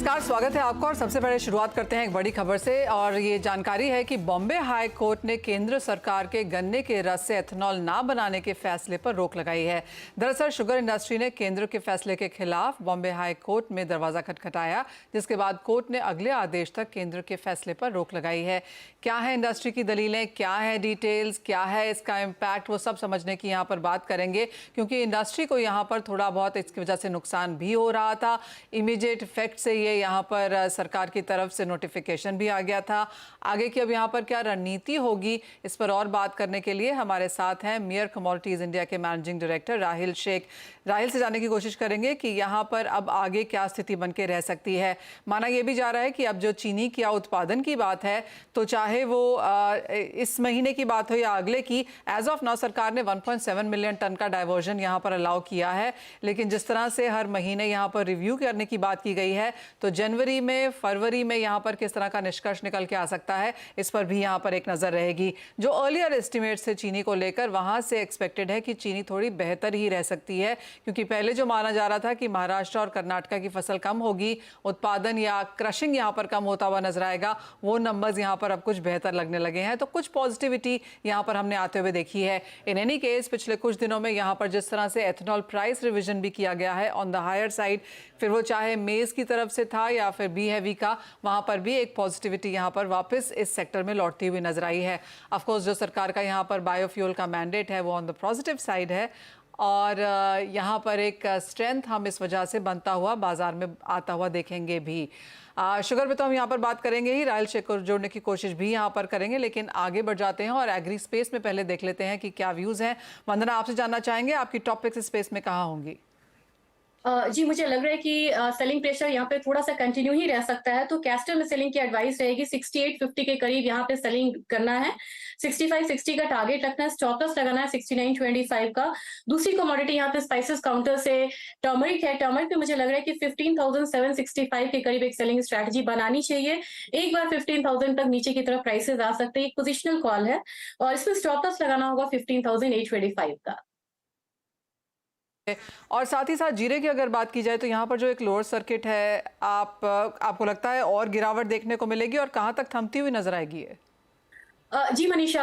नमस्कार, स्वागत है आपका। और सबसे पहले शुरुआत करते हैं एक बड़ी खबर से, और ये जानकारी है कि बॉम्बे हाई कोर्ट ने केंद्र सरकार के गन्ने के रस से एथेनॉल ना बनाने के फैसले पर रोक लगाई है। दरअसल शुगर इंडस्ट्री ने केंद्र के फैसले के खिलाफ बॉम्बे हाई कोर्ट में दरवाजा खटखटाया, जिसके बाद कोर्ट ने अगले आदेश तक केंद्र के फैसले पर रोक लगाई है। क्या है इंडस्ट्री की दलीलें, क्या है डिटेल्स, क्या है इसका इम्पैक्ट, वो सब समझने की यहाँ पर बात करेंगे, क्योंकि इंडस्ट्री को यहाँ पर थोड़ा बहुत इसकी वजह से नुकसान भी हो रहा था। इमीडिएट इफेक्ट से ये यहाँ पर सरकार की तरफ से नोटिफिकेशन भी आ गया था। आगे की अब यहाँ पर क्या रणनीति होगी, इस पर और बात करने के लिए हमारे साथ हैं मियर कमोडिटीज इंडिया के मैनेजिंग डायरेक्टर राहिल शेख। राहिल से जानने की कोशिश करेंगे कि यहाँ पर अब आगे क्या स्थिति बन के रह सकती है। माना यह भी जा रहा है कि अब जो चीनी के उत्पादन की बात है, तो चाहे वो इस महीने की बात हो या अगले की, एज ऑफ नाउ सरकार ने 1.7 मिलियन टन का डाइवर्जन यहाँ पर अलाउ किया है। लेकिन जिस तरह से हर महीने यहाँ पर रिव्यू करने की बात की गई है, तो जनवरी में, फरवरी में यहाँ पर किस तरह का निष्कर्ष निकल के आ सकता है, इस पर भी यहाँ पर एक नज़र रहेगी। जो अर्लियर एस्टिमेट से चीनी को लेकर, वहाँ से एक्सपेक्टेड है कि चीनी थोड़ी बेहतर ही रह सकती है, क्योंकि पहले जो माना जा रहा था कि महाराष्ट्र और कर्नाटक की फसल कम होगी, उत्पादन या क्रशिंग यहाँ पर कम होता हुआ नजर आएगा, वो नंबर्स यहाँ पर अब कुछ बेहतर लगने लगे हैं। तो कुछ पॉजिटिविटी यहाँ पर हमने आते हुए देखी है। इन एनी केस पिछले कुछ दिनों में यहाँ पर जिस तरह से एथेनॉल प्राइस रिविजन भी किया गया है ऑन द हायर साइड, फिर वो चाहे मेज की तरफ से था या फिर बी हैवी का, वहां पर भी एक पॉजिटिविटी यहाँ पर वापस इस सेक्टर में लौटती हुई नजर आई है। ऑफ कोर्स जो सरकार का यहाँ पर बायोफ्यूल का मैंडेट है वो ऑन द पॉजिटिव साइड है, और यहाँ पर एक स्ट्रेंथ हम इस वजह से बनता हुआ बाजार में आता हुआ देखेंगे भी। शुगर पे तो हम यहाँ पर बात करेंगे ही, राहिल शेख को जोड़ने की कोशिश भी यहाँ पर करेंगे, लेकिन आगे बढ़ जाते हैं और एग्री स्पेस में पहले देख लेते हैं कि क्या व्यूज़ हैं। वंदना, आपसे जानना चाहेंगे आपकी टॉपिक्स स्पेस में कहाँ होंगी? जी, मुझे लग रहा है कि सेलिंग प्रेशर यहाँ पे थोड़ा-सा कंटिन्यू ही रह सकता है, तो कैस्टर में सेलिंग की एडवाइस रहेगी 6850 के करीब यहाँ पे सेलिंग करना है। 6560 का टारगेट रखना है, स्टॉप लॉस लगाना है 6925 का। दूसरी कमोडिटी यहाँ पे स्पाइसेस काउंटर से टर्मरिक है। टर्मरिक पे मुझे लग रहा है कि 15,765 के करीब एक सेलिंग स्ट्रैटेजी बनानी चाहिए। एक बार 15,000 तक नीचे की तरफ प्राइसेस आ सकते हैं, एक पोजिशनल कॉल है, और इसमें स्टॉप लॉस लगाना होगा 15,825 का। और साथ ही साथ जीरे की अगर बात की जाए, तो यहाँ पर जो एक लोअर सर्किट है, आपको लगता है और गिरावट देखने को मिलेगी और कहाँ तक थमती हुई नजर आएगी ये? जी मनीषा,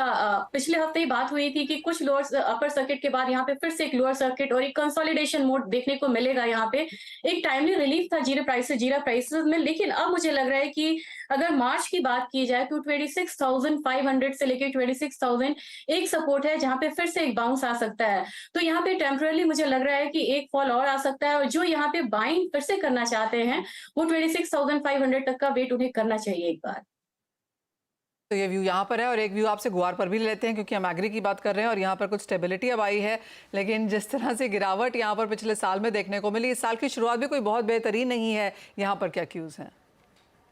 पिछले हफ्ते ही बात हुई थी कि कुछ लोअर अपर सर्किट के बाद यहाँ पे फिर से एक लोअर सर्किट और एक कंसोलिडेशन मोड देखने को मिलेगा। यहाँ पे एक टाइमली रिलीफ था जीरा प्राइसेस में, लेकिन अब मुझे लग रहा है कि अगर मार्च की बात की जाए तो 26,500 से लेकर 26,000 एक सपोर्ट है, जहाँ पे फिर से एक बाउंस आ सकता है। तो यहाँ पे टेम्पररी मुझे लग रहा है कि एक फॉल और आ सकता है, और जो यहाँ पे बाइंग फिर से करना चाहते हैं वो 26,500 तक का वेट उन्हें करना चाहिए एक बार। तो ये व्यू यहाँ पर है, और एक व्यू आपसे गुआर पर भी लेते हैं, क्योंकि हम एग्री की बात कर रहे हैं और यहाँ पर कुछ स्टेबिलिटी अब आई है। लेकिन जिस तरह से गिरावट यहाँ पर पिछले साल में देखने को मिली, इस साल की शुरुआत भी कोई बहुत बेहतरीन नहीं है। यहाँ पर क्या क्यूज हैं?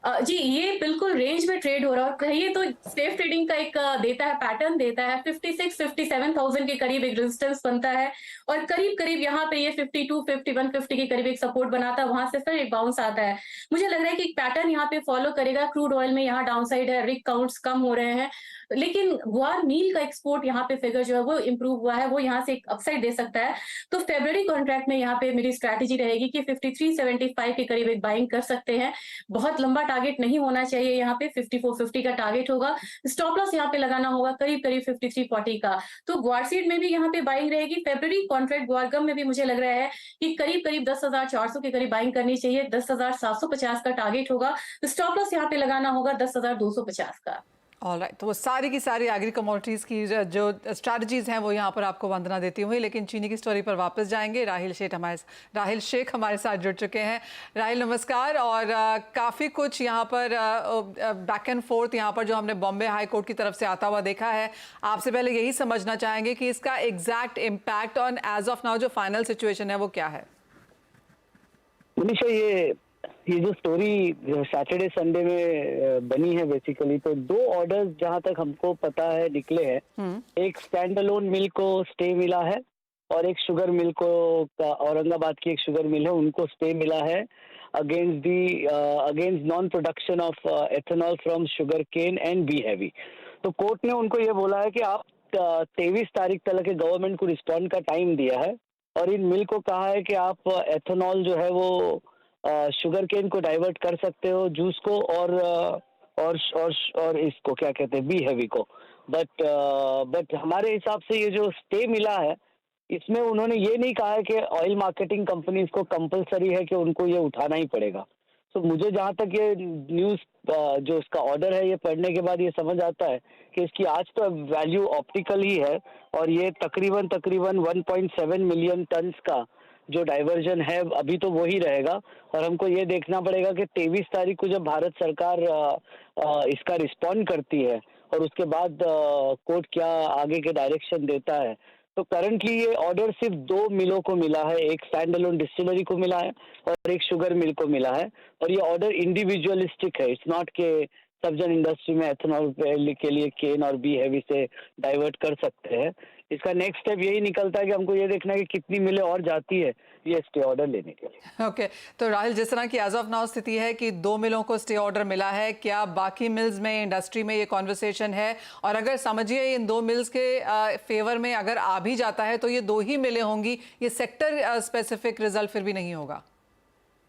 जी, ये बिल्कुल रेंज में ट्रेड हो रहा है, और कहिए तो सेफ ट्रेडिंग का एक देता है, पैटर्न देता है। 56-57,000 के करीब एक रेजिस्टेंस बनता है, और करीब-करीब यहाँ पे ये 52-51-50 के करीब एक सपोर्ट बनाता है, वहां से फिर एक बाउंस आता है। मुझे लग रहा है कि एक पैटर्न यहाँ पे फॉलो करेगा। क्रूड ऑयल में यहाँ डाउनसाइड है, रिग काउंट्स कम हो रहे हैं, लेकिन गुआर मील का एक्सपोर्ट यहाँ पे फिगर जो है वो इंप्रूव हुआ है, वो यहाँ से एक अपसाइड दे सकता है। तो फेब्रुअरी कॉन्ट्रैक्ट में यहाँ पे मेरी स्ट्रैटेजी रहेगी कि 53.75 के करीब एक बाइंग कर सकते हैं। बहुत लंबा टारगेट नहीं होना चाहिए, यहाँ पे 54.50 का टारगेट होगा। स्टॉप लॉस यहाँ पे लगाना होगा करीब 53.40 का। तो ग्वार सीड में भी यहाँ पे बाइंग रहेगी। फेब्रुअरी कॉन्ट्रैक्ट ग्वार गम में भी मुझे लग रहा है कि करीब 10,400 के करीब बाइंग करनी चाहिए। 10,750 का टारगेट होगा। स्टॉप लॉस यहाँ पे लगाना होगा 10,250 का। ऑलराइट, तो वो सारी की सारी एग्री कमोडिटीज़ की जो स्ट्रैटेजीज हैं वो यहाँ पर आपको वंदना देती हुई। लेकिन चीनी की स्टोरी पर वापस जाएंगे। राहिल शेख हमारे साथ जुड़ चुके हैं। राहिल नमस्कार। और काफ़ी कुछ यहाँ पर बैक एंड फोर्थ यहाँ पर जो हमने बॉम्बे हाई कोर्ट की तरफ से आता हुआ देखा है, आपसे पहले यही समझना चाहेंगे कि इसका exact impact on as of now जो फाइनल सिचुएशन है वो क्या है? मनीषा, ये जो स्टोरी सैटरडे संडे में बनी है बेसिकली, तो दो ऑर्डर्स जहां तक हमको पता है निकले हैं। एक स्टैंड अलोन मिल को स्टे मिला है, और एक शुगर मिल को, औरंगाबाद की एक शुगर मिल है, उनको स्टे मिला है against non production of ethanol from sugar cane and B heavy. तो कोर्ट ने उनको ये बोला है कि आप 23 तारीख तक के गवर्नमेंट को रिस्पॉन्ड का टाइम दिया है, और इन मिल को कहा है कि आप एथेनॉल जो है वो शुगर केन को डाइवर्ट कर सकते हो, जूस को और इसको क्या कहते हैं, बी हैवी को। बट हमारे हिसाब से ये जो स्टे मिला है, इसमें उन्होंने ये नहीं कहा है कि ऑयल मार्केटिंग कंपनीज को कंपलसरी है कि उनको ये उठाना ही पड़ेगा। तो मुझे जहाँ तक ये न्यूज़ जो इसका ऑर्डर है, ये पढ़ने के बाद ये समझ आता है कि इसकी आज तो वैल्यू ऑप्टिकल ही है, और ये तकरीबन 1.7 मिलियन टन्स का जो डाइवर्जन है अभी तो वो ही रहेगा। और हमको ये देखना पड़ेगा कि 23 तारीख को जब भारत सरकार इसका रिस्पॉन्ड करती है और उसके बाद कोर्ट क्या आगे के डायरेक्शन देता है। तो करंटली ये ऑर्डर सिर्फ 2 मिलों को मिला है, एक स्टैंड अलोन डिस्टिलरी को मिला है और एक शुगर मिल को मिला है, और ये ऑर्डर इंडिविजुअलिस्टिक है। इट्स नॉट के सब जन इंडस्ट्री में एथेनॉल के लिए केन और बी हैवी से डाइवर्ट कर सकते हैं। इसका नेक्स्ट स्टेप यही निकलता है कि हमको ये देखना है कि कितनी मिलें और जाती है ये स्टे ऑर्डर लेने के लिए। ओके तो राहुल, जिस तरह की एज ऑफ नाउ स्थिति है कि 2 मिलों को स्टे ऑर्डर मिला है, क्या बाकी मिल्स में, इंडस्ट्री में ये कॉन्वर्सेशन है? और अगर समझिए इन 2 मिल्स के फेवर में अगर आ भी जाता है तो ये 2 ही मिलें होंगी, ये सेक्टर स्पेसिफिक रिजल्ट फिर भी नहीं होगा?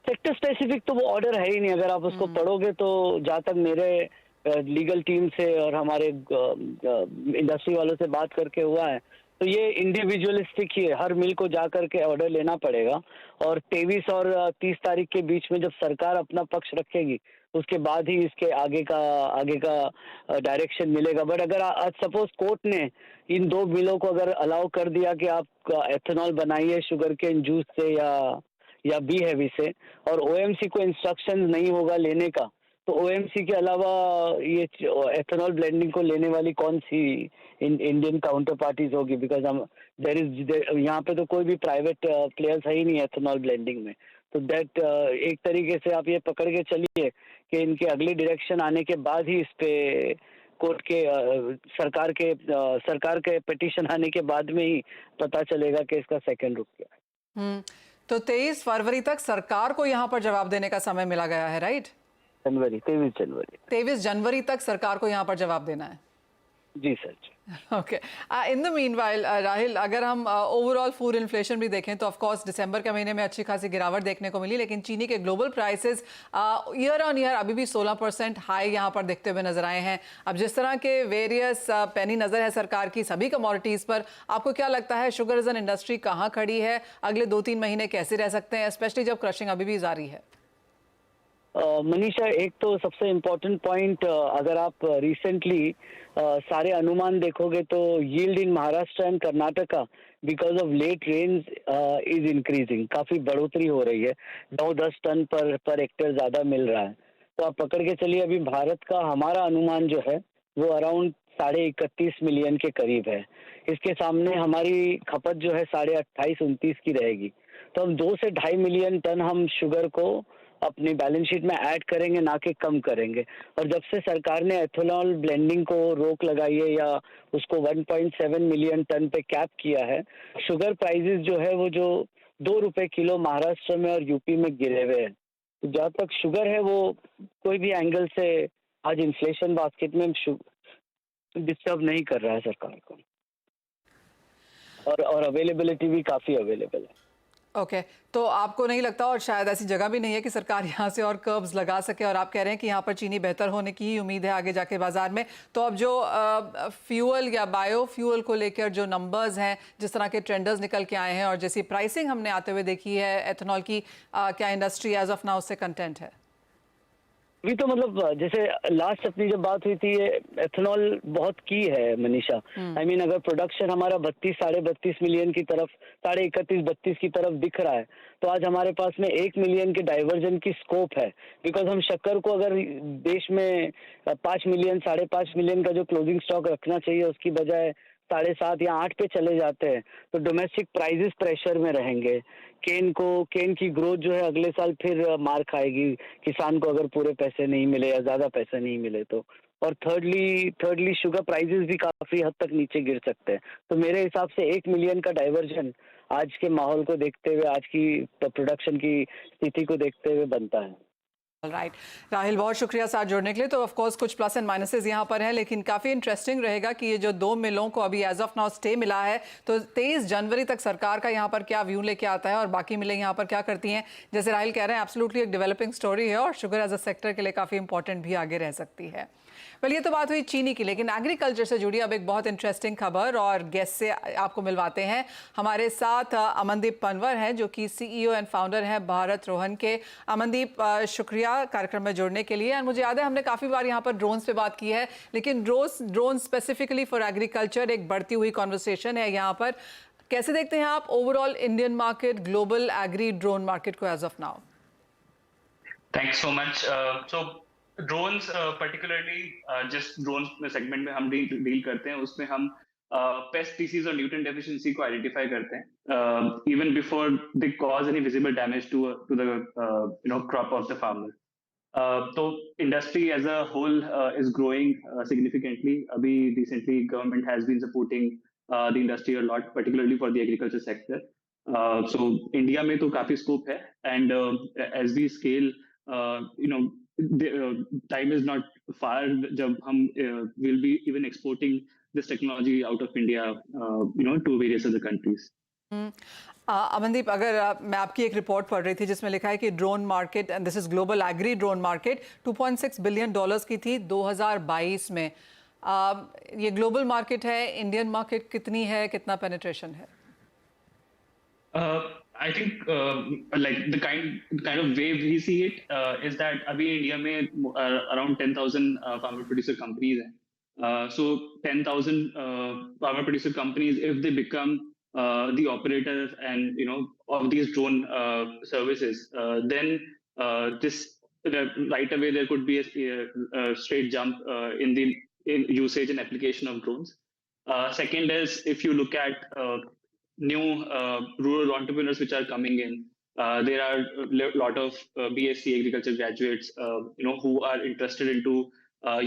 सेक्टर स्पेसिफिक तो वो ऑर्डर है ही नहीं। अगर आप उसको पढ़ोगे तो जहाँ तक मेरे लीगल टीम से और हमारे इंडस्ट्री वालों से बात करके हुआ है, तो ये इंडिविजुअलिस्टिक ही है। हर मिल को जा करके ऑर्डर लेना पड़ेगा, और 23 और 30 तारीख के बीच में जब सरकार अपना पक्ष रखेगी उसके बाद ही इसके आगे का डायरेक्शन मिलेगा। बट अगर आज सपोज कोर्ट ने इन 2 मिलों को अगर अलाउ कर दिया कि आप एथेनॉल बनाइए शुगर केन जूस से या बी हैवी से, और ओएमसी को इंस्ट्रक्शन नहीं होगा लेने का, तो ओएमसी के अलावा ये एथेनॉल ब्लेंडिंग को लेने वाली कौन सी इंडियन काउंटर पार्टीज होगी? बिकॉज हम यहाँ पे तो कोई भी प्राइवेट प्लेयर्स है ही नहीं एथेनॉल ब्लेंडिंग में। तो दैट एक तरीके से आप ये पकड़ के चलिए कि इनके अगली डायरेक्शन आने के बाद ही इस पे कोर्ट के सरकार के पिटीशन आने के बाद में ही पता चलेगा कि इसका सेकंड रुख क्या है। तो 23 फरवरी तक सरकार को यहाँ पर जवाब देने का समय मिला गया है, राइट? 23 जनवरी तक सरकार को यहाँ पर जवाब देना है। जी sir. Okay, in the meanwhile Rahil, अगर हम ओवरऑल फूड इन्फ्लेशन भी देखें तो ऑफ कोर्स दिसंबर के महीने में अच्छी खासी गिरावट देखने को मिली, लेकिन चीनी के global prices year on year अभी भी 16% हाई यहाँ पर देखते हुए नजर आए हैं। अब जिस तरह के वेरियस पैनी नजर है सरकार की सभी कमोडिटीज़ पर, आपको क्या लगता है शुगर एज एन इंडस्ट्री कहाँ खड़ी है? अगले 2-3 महीने कैसे रह सकते हैं, स्पेशली जब क्रशिंग अभी भी जारी है? मनीषा, एक तो सबसे इम्पोर्टेंट पॉइंट, अगर आप रिसेंटली सारे अनुमान देखोगे तो yield in Maharashtra and Karnataka because of late rains is increasing, काफी बढ़ोतरी हो रही है, 9-10 टन पर हेक्टेयर ज्यादा मिल रहा है। तो आप पकड़ के चलिए अभी भारत का हमारा अनुमान जो है वो अराउंड 31.5 मिलियन के करीब है। इसके सामने हमारी खपत जो है 28-29 की रहेगी। तो हम 2 से 2.5 मिलियन टन हम शुगर को अपनी बैलेंस शीट में ऐड करेंगे, ना कि कम करेंगे। और जब से सरकार ने एथेनॉल ब्लेंडिंग को रोक लगाई है या उसको 1.7 मिलियन टन पे कैप किया है, शुगर प्राइसेस जो है वो जो 2 रुपए किलो महाराष्ट्र में और यूपी में गिरे हुए हैं। तो जहाँ तक शुगर है वो कोई भी एंगल से आज इन्फ्लेशन बास्केट में डिस्टर्ब नहीं कर रहा है सरकार को, और अवेलेबिलिटी भी काफी अवेलेबल है। ओके, तो आपको नहीं लगता, और शायद ऐसी जगह भी नहीं है कि सरकार यहाँ से और कर्ब्स लगा सके, और आप कह रहे हैं कि यहाँ पर चीनी बेहतर होने की ही उम्मीद है आगे जाके बाजार में, तो अब जो फ्यूल या बायो फ्यूल को लेकर जो नंबर्स हैं, जिस तरह के ट्रेंडर्स निकल के आए हैं और जैसी प्राइसिंग हमने आते हुए देखी है एथेनॉल की, क्या इंडस्ट्री एज ऑफ नाउ उससे कंटेंट है? अभी तो मतलब जैसे लास्ट अपनी जब बात हुई थी, ये एथेनॉल बहुत की है मनीषा। आई मीन अगर प्रोडक्शन हमारा 32-32.5 मिलियन की तरफ, 31-32 की तरफ दिख रहा है, तो आज हमारे पास में 1 मिलियन के डाइवर्जन की स्कोप है। बिकॉज हम शक्कर को अगर देश में 5 मिलियन 5.5 मिलियन का जो क्लोजिंग स्टॉक रखना चाहिए उसकी बजाय 7.5 या 8 पे चले जाते हैं, तो डोमेस्टिक प्राइसेस प्रेशर में रहेंगे। केन की ग्रोथ जो है अगले साल फिर मार खाएगी किसान को, अगर पूरे पैसे नहीं मिले या ज्यादा पैसे नहीं मिले तो। और थर्डली शुगर प्राइसेस भी काफी हद तक नीचे गिर सकते हैं। तो मेरे हिसाब से 1 मिलियन का डाइवर्जन आज के माहौल को देखते हुए, आज की प्रोडक्शन की स्थिति को देखते हुए बनता है। राइट राहिल, बहुत शुक्रिया साथ जुड़ने के लिए। तो ऑफ कोर्स कुछ प्लस एंड माइनसेस यहाँ पर हैं, लेकिन काफ़ी इंटरेस्टिंग रहेगा कि ये जो 2 मिलों को अभी एज ऑफ नाउ स्टे मिला है, तो 23 जनवरी तक सरकार का यहाँ पर क्या व्यू लेके आता है और बाकी मिलें यहाँ पर क्या करती हैं। जैसे राहिल कह रहे हैं, एब्सोल्युटली एक डेवलपिंग स्टोरी है और शुगर एज अ सेक्टर के लिए काफ़ी इंपॉर्टेंट भी आगे रह सकती है। वेल, ये तो बात हुई चीनी की, लेकिन एग्रीकल्चर से जुड़ी अब एक बहुत इंटरेस्टिंग खबर और गेस्ट से आपको मिलवाते हैं। हमारे साथ अमनदीप पनवर हैं, जो कि सीईओ एंड फाउंडर हैं भारत रोहन के। अमनदीप, शुक्रिया कार्यक्रम में जुड़ने के लिए। और मुझे याद है हमने काफ़ी बार यहाँ पर ड्रोन्स पे बात की है, लेकिन ड्रोन स्पेसिफिकली फॉर एग्रीकल्चर एक बढ़ती हुई कॉन्वर्सेशन है यहाँ पर। कैसे देखते हैं आप overall Indian market, global agri drone market को as of now? Thanks so much. So drones, particularly जिस drones सेगमेंट में हम डील करते हैं, उसमें हम पेस्ट डिसीज और न्यूट्रिएंट डेफिशिएंसी को आइडेंटिफाई करते हैं even before they cause any visible damage to the crop of the farmer. तो industry as a whole is growing significantly. अभी recently government has been supporting the industry a lot, particularly for the agriculture sector. So India में तो काफी scope है, and as we scale time is not far जब हम will be even exporting this technology out of India to various other countries. Amandeep, अगर मैं आपकी एक रिपोर्ट पढ़ रही थी जिसमें लिखा है कि drone market, and this is global agri drone market, $2.6 billion की थी 2022 में। ये ग्लोबल मार्केट है, इंडियन मार्केट कितनी है, कितना पेनिट्रेशन है? I think like the kind of way we see it is that अभी इंडिया में around 10,000 farmer producer companies हैं. So 10,000 farmer producer companies, if they become the operator and of these drone services, then this right away there could be a straight jump in usage and application of drones. Second is, if you look at new rural entrepreneurs which are coming in, there are a lot of BSc agriculture graduates who are interested into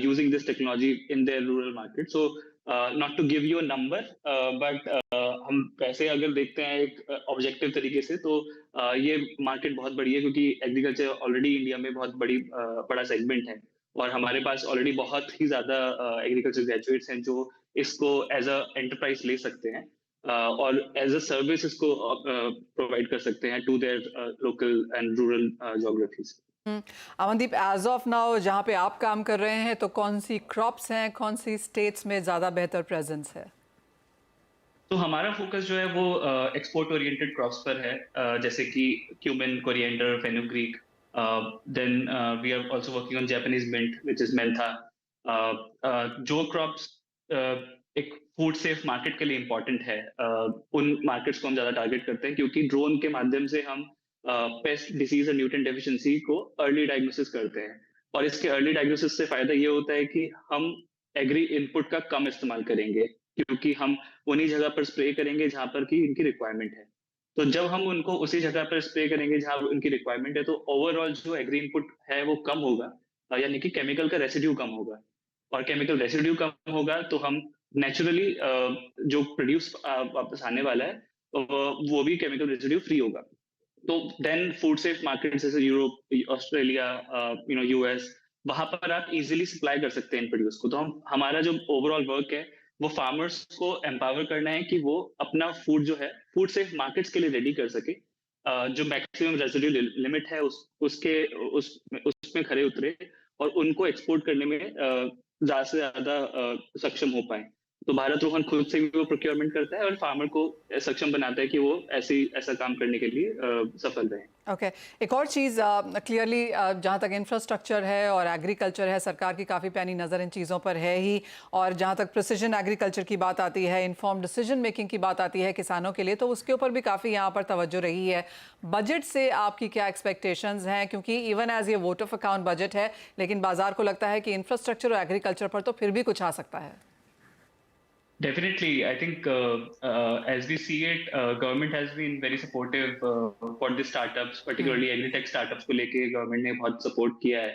using this technology in their rural market. So not to give you a number, but हम पैसे अगर देखते हैं एक objective तरीके से, तो ये मार्केट बहुत बड़ी है, क्योंकि एग्रीकल्चर ऑलरेडी इंडिया में बहुत बड़ा सेगमेंट है, और हमारे पास ऑलरेडी बहुत ही ज्यादा एग्रीकल्चर ग्रेजुएट्स हैं जो इसको एज अ एंटरप्राइज ले सकते हैं और एज अ सर्विस इसको प्रोवाइड कर सकते हैं to their local and rural geographies. Amandeep, as of now जहाँ पे आप काम कर रहे हैं, तो कौन सी क्रॉप्स हैं, कौन सी स्टेट्स में ज़्यादा बेहतर प्रेजेंस है? तो हमारा फोकस जो है वो एक्सपोर्ट ओरिएंटेड क्रॉप्स पर है, जैसे कि cumin, coriander, fenugreek, then we are also working on Japanese mint which is mentha. जो क्रॉप्स एक फूड सेफ मार्केट के लिए इम्पोर्टेंट है, उन मार्केट्स को हम ज्यादा टारगेट करते हैं, क्योंकि ड्रोन के माध्यम से हम पेस्ट डिसीज और न्यूट्रिएंट डेफिशिएंसी को अर्ली डायग्नोसिस करते हैं। और इसके अर्ली डायग्नोसिस से फायदा ये होता है कि हम एग्री इनपुट का कम इस्तेमाल करेंगे, क्योंकि हम उन्हीं जगह पर स्प्रे करेंगे जहां पर की इनकी रिक्वायरमेंट है। तो जब हम उनको उसी जगह पर स्प्रे करेंगे जहां उनकी रिक्वायरमेंट है, तो ओवरऑल जो एग्री इनपुट है वो कम होगा, यानी कि केमिकल का रेसिड्यू कम होगा। और केमिकल रेसिड्यू कम होगा तो हम नेचुरली जो प्रोड्यूस वापस आने वाला है, वो भी केमिकल रेसिड्यू फ्री होगा। तो देन फूड सेफ मार्केट जैसे यूरोप, ऑस्ट्रेलिया, यूएस, वहां पर आप इजीली सप्लाई कर सकते हैं इन प्रोड्यूस को। तो हमारा जो ओवरऑल वर्क है वो फार्मर्स को एम्पावर करना है कि वो अपना फूड जो है फूड सेफ मार्केट्स के लिए रेडी कर सके, जो मैक्सिमम रेसिड्यू लिमिट है उसमें खरे उतरे और उनको एक्सपोर्ट करने में ज्यादा से ज्यादा सक्षम हो पाए। तो भारत रोहन खुद से भी वो प्रोक्योरमेंट करता है और फार्मर को सक्षम बनाता है कि वो ऐसा काम करने के लिए सफल रहे। ओके, एक और चीज़ क्लियरली जहाँ तक इंफ्रास्ट्रक्चर है और एग्रीकल्चर है, सरकार की काफ़ी पैनी नज़र इन चीज़ों पर है ही। और जहाँ तक प्रिसिजन एग्रीकल्चर की बात आती है, इन्फॉर्म डिसीजन मेकिंग की बात आती है किसानों के लिए, तो उसके ऊपर भी काफ़ी यहाँ पर तवज्जो रही है। बजट से आपकी क्या एक्सपेक्टेशंस हैं? क्योंकि इवन एज ये वोट ऑफ अकाउंट बजट है, लेकिन बाजार को लगता है कि इंफ्रास्ट्रक्चर और एग्रीकल्चर पर तो फिर भी कुछ आ सकता है। Definitely, I think as we see it, government has been very supportive for the startups, particularly agri-tech startups को लेके गवर्नमेंट ने बहुत सपोर्ट किया है।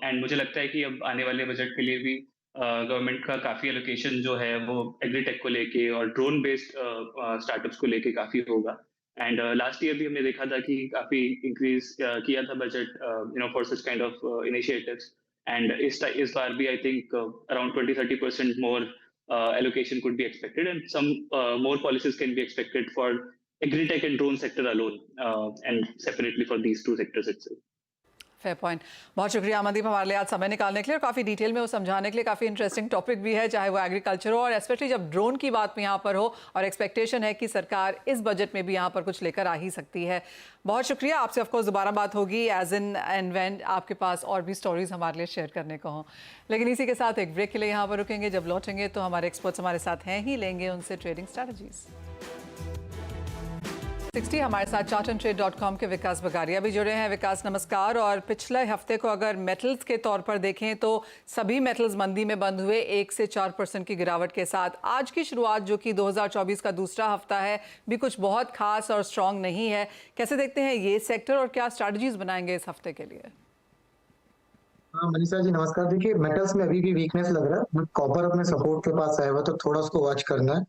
एंड मुझे लगता है कि अब आने वाले बजट के लिए भी गवर्नमेंट का काफी एलोकेशन जो है वो एग्री-टेक को लेके और ड्रोन बेस्ड स्टार्टअप्स को लेके काफी होगा। एंड लास्ट ईयर भी हमने देखा था कि काफी इंक्रीज किया था budget for such kind of initiatives, and इस बार भी I think around 20-30% more allocation could be expected, and some more policies can be expected for agri-tech and drone sector alone, and separately for these two sectors itself. Fair point. बहुत शुक्रिया अमनदीप हमारे लिए आज समय निकालने के लिए और काफ़ी डिटेल में वो समझाने के लिए। काफ़ी इंटरेस्टिंग टॉपिक भी है, चाहे वो एग्रीकल्चर हो और स्पेशली जब ड्रोन की बात में यहाँ पर हो, और एक्सपेक्टेशन है कि सरकार इस बजट में भी यहाँ पर कुछ लेकर आ ही सकती है। बहुत शुक्रिया। आपसे ऑफकोर्स दोबारा बात होगी एज इन एंड व्हेन आपके पास और भी स्टोरीज हमारे लिए शेयर करने को हों। लेकिन इसी के साथ एक ब्रेक के लिए यहाँ पर रुकेंगे। जब लौटेंगे तो हमारे एक्सपर्ट्स हमारे साथ हैं ही, लेंगे उनसे ट्रेडिंग स्ट्रैटेजीज। 60 हमारे साथ chartandtrade.com के विकास बगारिया भी जुड़े हैं। विकास नमस्कार। और पिछले हफ्ते को अगर मेटल्स के तौर पर देखें तो सभी मेटल्स मंदी में बंद हुए 1 से 4% की गिरावट के साथ। आज की शुरुआत जो कि 2024 का दूसरा हफ्ता है भी कुछ बहुत खास और स्ट्रांग नहीं है। कैसे देखते हैं ये सेक्टर और क्या स्ट्रैटेजीज बनाएंगे इस हफ्ते के लिए? हाँ मनीषा जी नमस्कार। देखिए मेटल्स में अभी भी वीकनेस लग रहा है, बट कॉपर अपने सपोर्ट के पास आया हुआ तो थोड़ा उसको वॉच करना है।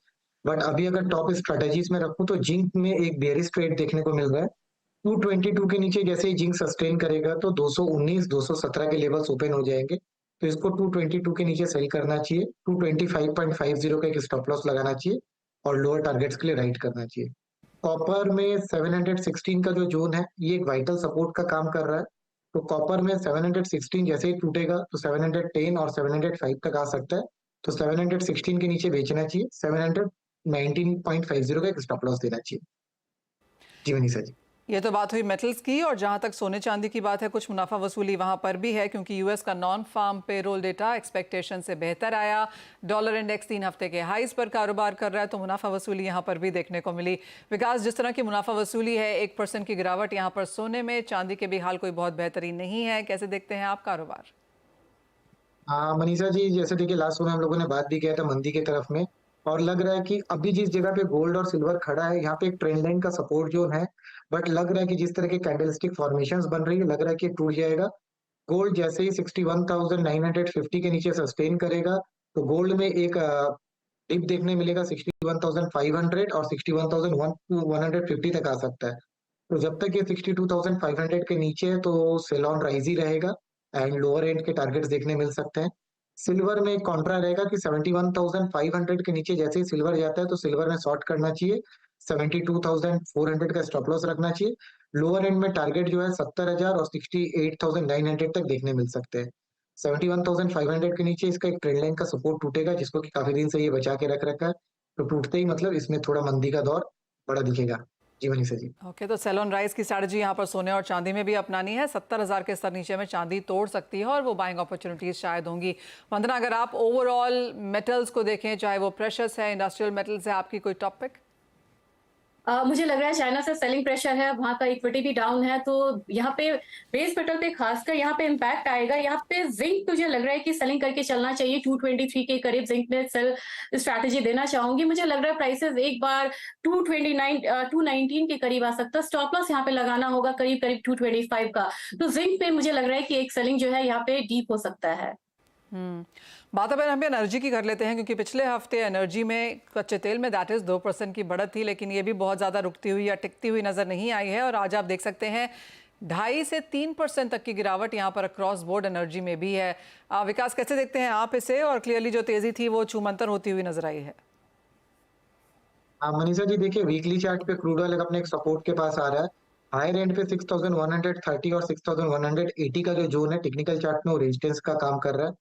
बट अभी अगर टॉप स्ट्रेटेजीज में रखूं तो जिंक में एक बेयरिश ट्रेड देखने को मिल रहा है। 222 के नीचे जैसे ही जिंक सस्टेन करेगा तो 219 217 के लेवल्स ओपन हो जाएंगे, तो इसको 222 के नीचे सेल करना चाहिए। 225.50 का एक स्टॉप लॉस लगाना चाहिए और लोअर टारगेट्स के लिए राइट करना चाहिए। कॉपर में 716 का जो जोन है ये एक वाइटल सपोर्ट का काम कर रहा है, तो कॉपर में 716 जैसे ही टूटेगा तो 710 और 705 तक आ सकता है, तो 716 के नीचे बेचना चाहिए। 719.50 का एक स्टॉप लॉस देना चाहिए। जी मनीषा जी। ये तो बात हुई मेटल्स की, और जहां तक सोने चांदी की बात है कुछ मुनाफा वसूली वहां पर भी है, क्योंकि यूएस का non farm payroll data expectation से बेहतर आया। डॉलर इंडेक्स 3 हफ्ते के हाईज पर कारोबार कर रहा है, तो मुनाफा वसूली यहां पर भी देखने को मिली। विकास, जिस तरह की मुनाफा वसूली है, 1% की गिरावट यहां पर सोने में, चांदी के भी हाल कोई बहुत बेहतरीन नहीं है। कैसे देखते हैं आप कारोबार? हाँ मनीषा जी, जैसे देखिए लास्ट में हम लोगों ने बात भी किया था मंदी की तरफ में, और लग रहा है कि अभी जिस जगह पे गोल्ड और सिल्वर खड़ा है यहाँ पे एक ट्रेंड लाइन का सपोर्ट जोन है, बट लग रहा है कि जिस तरह के कैंडलस्टिक फॉर्मेशंस बन रही है लग रहा है कि टूट जाएगा। गोल्ड जैसे ही 61,950 के नीचे सस्टेन करेगा तो गोल्ड में एक डिप देखने मिलेगा 61,500 और 61,150 तक आ सकता है। तो जब तक ये 62,500 के नीचे है तो सेल ऑन राइज ही रहेगा एंड लोअर एंड के टारगेट्स देखने मिल सकते हैं। सिल्वर में एक कॉन्ट्रा रहेगा कि 71,500 के नीचे जैसे ही सिल्वर जाता है तो सिल्वर में शॉर्ट करना चाहिए। 72,400 का स्टॉप लॉस रखना चाहिए। लोअर एंड में टारगेट जो है 70,000 और 68,900 तक देखने मिल सकते हैं। 71,500 के नीचे इसका एक ट्रेंड लाइन का सपोर्ट टूटेगा, जिसको कि काफी दिन से ये बचा के रख रखा है, तो टूटते ही मतलब इसमें थोड़ा मंदी का दौर बड़ा दिखेगा। जी मनीषा जी। ओके, तो सेल ऑन राइज की स्ट्रैटेजी यहाँ पर सोने और चांदी में भी अपनानी है। 70,000 के स्तर नीचे में चांदी तोड़ सकती है और वो बाइंग अपॉर्चुनिटीज शायद होंगी। वंदना, अगर आप ओवरऑल मेटल्स को देखें, चाहे वो प्रेशस है, इंडस्ट्रियल मेटल्स है, आपकी कोई टॉपिक? मुझे लग रहा है चाइना से सेलिंग प्रेशर है, वहां का इक्विटी भी डाउन है, तो यहाँ पे बेस मेटल पे खासकर यहाँ पे इम्पैक्ट आएगा। यहाँ पे जिंक मुझे लग रहा है कि सेलिंग करके चलना चाहिए। 223 के करीब जिंक में सेल स्ट्रैटेजी देना चाहूंगी। मुझे लग रहा है प्राइसेस एक बार 219 के करीब आ सकता है। स्टॉप लॉस यहाँ पे लगाना होगा करीब 225 का। तो जिंक पे मुझे लग रहा है कि एक सेलिंग जो है यहाँ पे डीप हो सकता है। बात अब हम एनर्जी की कर लेते हैं, क्योंकि पिछले हफ्ते एनर्जी में कच्चे तेल में दैट इज़ 2% की बढ़त थी, लेकिन ये भी बहुत ज़्यादा रुकती हुई या टिकती हुई नज़र नहीं आई है। और आज आप देख सकते हैं 2.5 से 3% तक की गिरावट यहाँ पर अक्रॉस बोर्ड एनर्जी में भी है। विकास, कैसे देखते हैं आप इसे? और क्लियरली जो तेज़ी थी वो छूमंतर होती हुई नजर आई है। मनीषा जी देखिए वीकली चार्ट पे क्रूड ऑयल अपने एक सपोर्ट के पास आ रहा है। हायर एंड पे 6,130 और 6,180 का जो जोन है टेक्निकल चार्ट में वो रेजिस्टेंस का काम कर रहा है,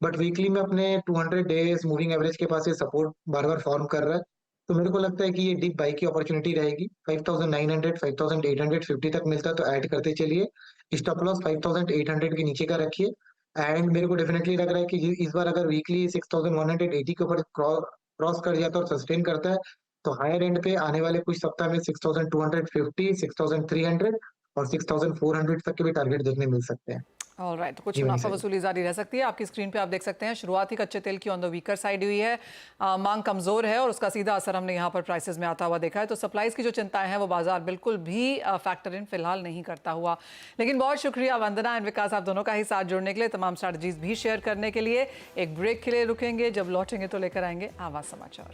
बट वीकली में अपने 200 डेज मूविंग एवरेज के पास ये सपोर्ट बार बार फॉर्म कर रहा है। तो मेरे को लगता है कि ये डीप बाई की अपॉर्चुनिटी रहेगी। 5,900 5,850 तक मिलता है तो ऐड करते चलिए। स्टॉप लॉस 5,800 के नीचे का रखिए। एंड मेरे को डेफिनेटली लग रहा है कि इस बार अगर वीकली 6,180 के ऊपर क्रॉस कर जाता है और सस्टेन करता है तो हायर एंड पे आने वाले कुछ सप्ताह में 6,250, 6,300 और 6,400 तक के भी टारगेट देखने मिल सकते हैं। ऑलराइट, तो कुछ मुनाफा वसूली जारी रह सकती है। आपकी स्क्रीन पे आप देख सकते हैं शुरुआती कच्चे तेल की ऑन द वीकर साइड हुई है। मांग कमजोर है और उसका सीधा असर हमने यहाँ पर प्राइसेस में आता हुआ देखा है। तो सप्लाईज की जो चिंताएं हैं वो बाजार बिल्कुल भी फैक्टर इन फिलहाल नहीं करता हुआ। लेकिन बहुत शुक्रिया वंदना एंड विकास, आप दोनों का ही साथ जुड़ने के लिए, तमाम स्ट्रैटेजीज भी शेयर करने के लिए। एक ब्रेक के लिए रुकेंगे, जब लौटेंगे तो लेकर आएंगे आवाज समाचार।